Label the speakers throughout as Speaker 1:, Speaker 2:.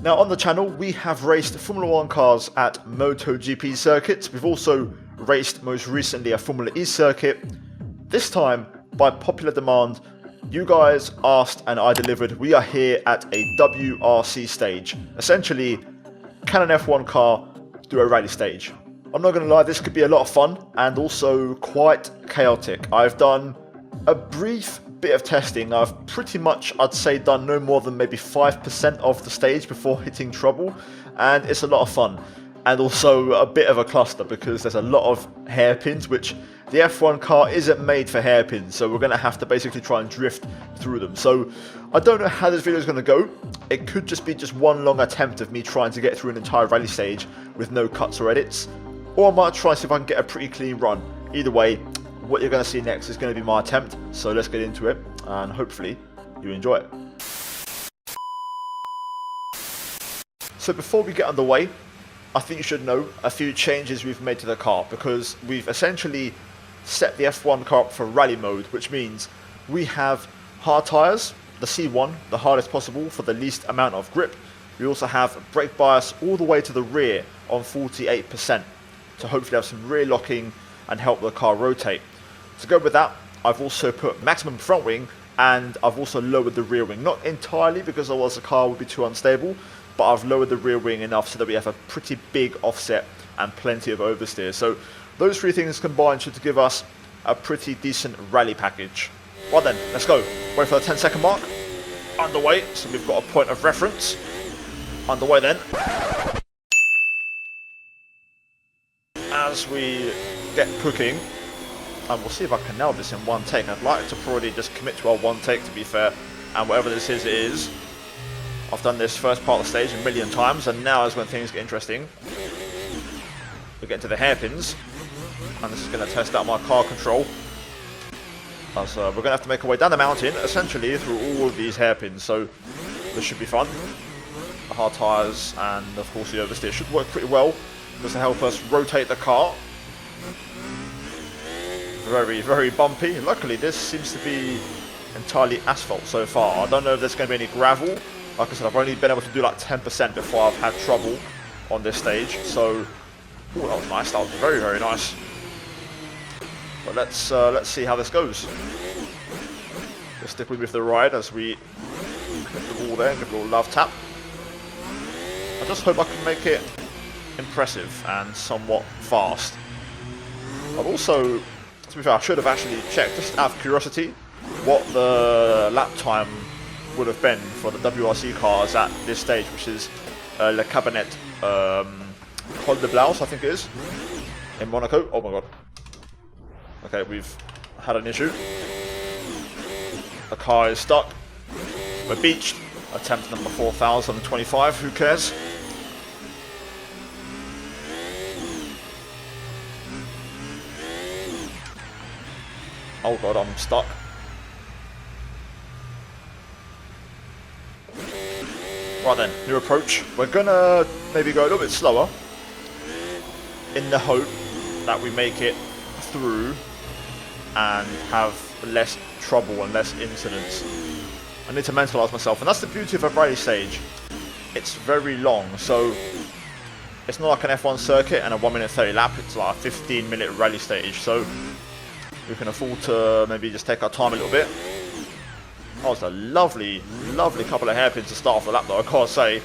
Speaker 1: Now on the channel we have raced Formula 1 cars at MotoGP circuits. We've also raced most recently a Formula E circuit. This time, by popular demand, you guys asked and I delivered. We are here at a WRC stage. Essentially, can an F1 car do a rally stage? I'm not going to lie, this could be a lot of fun and also quite chaotic. I've done a brief bit of testing. I've pretty much, I'd say, done no more than maybe 5% of the stage before hitting trouble, and it's a lot of fun. And also a bit of a cluster because there's a lot of hairpins, which the F1 car isn't made for hairpins, so we're going to have to basically try and drift through them. So I don't know how this video is going to go. It could just be one long attempt of me trying to get through an entire rally stage with no cuts or edits, or I might try and see if I can get a pretty clean run. Either way, what you're going to see next is going to be my attempt, so let's get into it and hopefully you enjoy it. So before we get underway, I think you should know a few changes we've made to the car, because we've essentially set the F1 car up for rally mode, which means we have hard tyres, the C1, the hardest possible for the least amount of grip. We also have brake bias all the way to the rear on 48% to hopefully have some rear locking and help the car rotate. To go with that, I've also put maximum front wing and I've also lowered the rear wing. Not entirely, because otherwise the car would be too unstable, but I've lowered the rear wing enough so that we have a pretty big offset and plenty of oversteer. So those three things combined should give us a pretty decent rally package. Right then, let's go. Wait for the 10-second mark. Underway, so we've got a point of reference. Underway then. As we get cooking, and we'll see if I can nail this in one take. I'd like to probably just commit to our one take, to be fair, and whatever this is, it is. I've done this first part of the stage a million times, and now is when things get interesting. We get into the hairpins, and this is going to test out my car control. As we're going to have to make our way down the mountain, essentially through all of these hairpins, so this should be fun. The hard tyres and of course the oversteer should work pretty well, just to help us rotate the car. Very, very bumpy. Luckily this seems to be entirely asphalt so far. I don't know if there's going to be any gravel. Like I said, I've only been able to do like 10% before I've had trouble on this stage. So, ooh, that was nice. That was very, very nice. But let's see how this goes. Let's stick with the ride as we hit the wall there and give a little love tap. I just hope I can make it impressive and somewhat fast. I've also, to be fair, I should have actually checked, just out of curiosity, what the lap time would have been for the WRC cars at this stage, which is Le Cabanette Col de Blaus, I think it is, in Monaco. Oh my god. Okay, we've had an issue. The car is stuck. We're beached. Attempt number 4025, who cares? Oh god, I'm stuck. Right then, new approach. We're gonna maybe go a little bit slower in the hope that we make it through and have less trouble and less incidents. I need to mentalise myself, and that's the beauty of a rally stage. It's very long, so it's not like an F1 circuit and a 1 minute 30 lap. It's like a 15-minute rally stage, so we can afford to maybe just take our time a little bit. That was a lovely, lovely couple of hairpins to start off the lap, though. I can't say,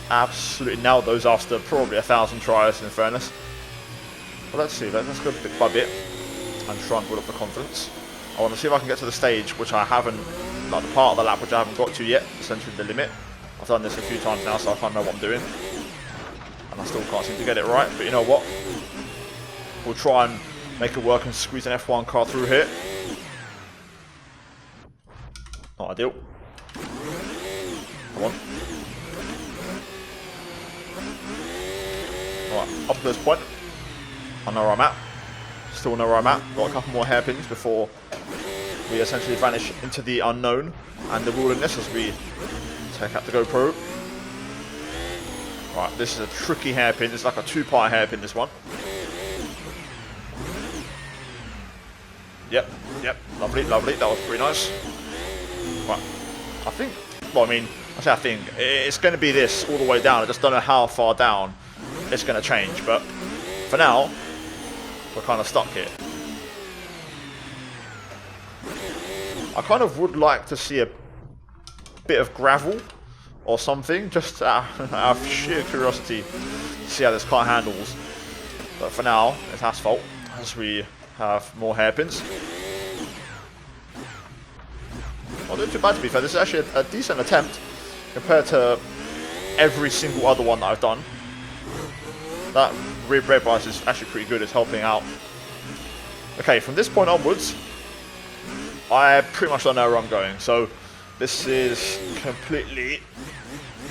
Speaker 1: absolutely nailed those after probably 1,000 tries, in fairness. But let's see, let's go bit by bit and try and build up the confidence. I want to see if I can get to the stage, which I haven't, like the part of the lap which I haven't got to yet, essentially the limit. I've done this a few times now, so I kind of know what I'm doing. And I still can't seem to get it right, but you know what? We'll try and make it work and squeeze an F1 car through here. Not ideal. Come on. Alright, up to this point. I know where I'm at. Still know where I'm at. Got a couple more hairpins before we essentially vanish into the unknown and the wilderness as we take out the GoPro. Right, this is a tricky hairpin. It's like a two-part hairpin, this one. Yep, lovely, lovely. That was pretty nice. Right, I think, well, I mean, Actually, I think it's going to be this all the way down. I just don't know how far down it's going to change. But for now, we're kind of stuck here. I kind of would like to see a bit of gravel or something, just out of sheer curiosity to see how this car handles. But for now, it's asphalt, as we have more hairpins. Not doing too bad, to be fair. This is actually a decent attempt compared to every single other one that I've done. That rear brake bias is actually pretty good. It's helping out. Okay, from this point onwards, I pretty much don't know where I'm going. So this is completely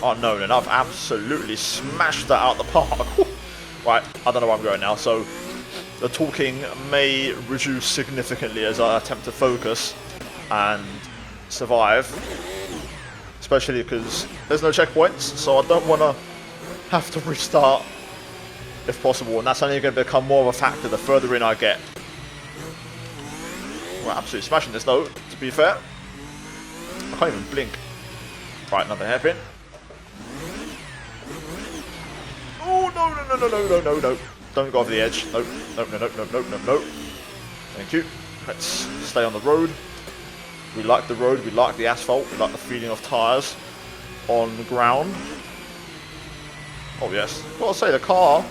Speaker 1: unknown, and I've absolutely smashed that out the park. Right, I don't know where I'm going now. So the talking may reduce significantly as I attempt to focus and survive, especially because there's no checkpoints, so I don't want to have to restart if possible, and that's only going to become more of a factor the further in I get. We're absolutely smashing this though, to be fair. I can't even blink. Right, another hairpin. Oh, no. Don't go over the edge. No. Thank you. Let's stay on the road. We like the road, we like the asphalt, we like the feeling of tyres on the ground. Oh yes, well, I'll say the car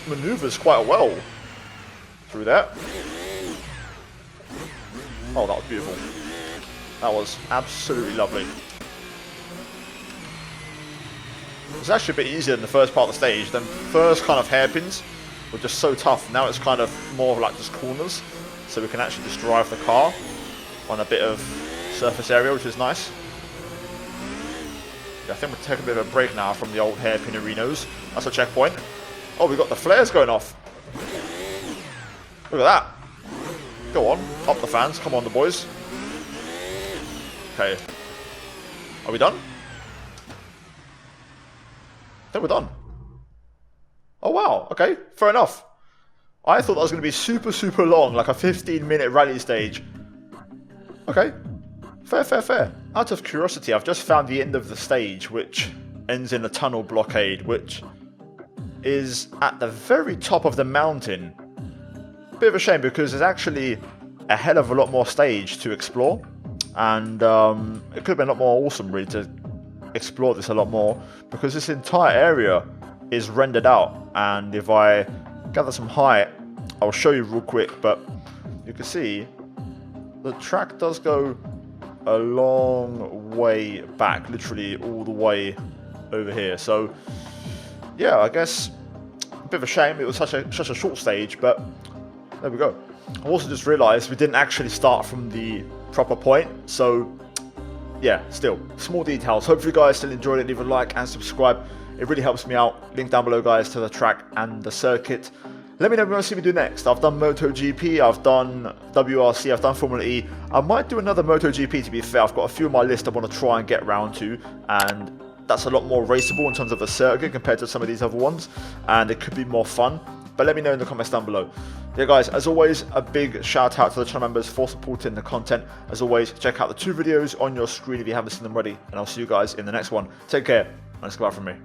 Speaker 1: manoeuvres quite well through that. Oh, that was beautiful. That was absolutely lovely. It's actually a bit easier than the first part of the stage. The first kind of hairpins were just so tough. Now it's kind of more of like just corners, so we can actually just drive the car on a bit of surface area, which is nice. Yeah, I think we'll take a bit of a break now from the old hairpin arenas. That's a checkpoint. Oh, we've got the flares going off. Look at that. Go on, up the fans. Come on, the boys. Okay. Are we done? I think we're done. Oh, wow. Okay, fair enough. I thought that was going to be super long, like a 15-minute rally stage. Okay, fair. Out of curiosity, I've just found the end of the stage, which ends in a tunnel blockade, which is at the very top of the mountain. Bit of a shame, because there's actually a hell of a lot more stage to explore, and it could have been a lot more awesome really to explore this a lot more, because this entire area is rendered out, and if I gather some height, I'll show you real quick, but you can see the track does go a long way back, literally all the way over here. So yeah, I guess a bit of a shame. It was such a short stage, but there we go. I also just realised we didn't actually start from the proper point. So yeah, still small details. Hopefully you guys still enjoyed it. Leave a like and subscribe. It really helps me out. Link down below, guys, to the track and the circuit. Let me know what you want to see me do next. I've done MotoGP, I've done WRC, I've done Formula E. I might do another MotoGP, to be fair. I've got a few on my list I want to try and get round to, and that's a lot more raceable in terms of the circuit compared to some of these other ones, and it could be more fun. But let me know in the comments down below. Yeah, guys, as always, a big shout out to the channel members for supporting the content. As always, check out the 2 videos on your screen if you haven't seen them already, and I'll see you guys in the next one. Take care, and it's goodbye from me.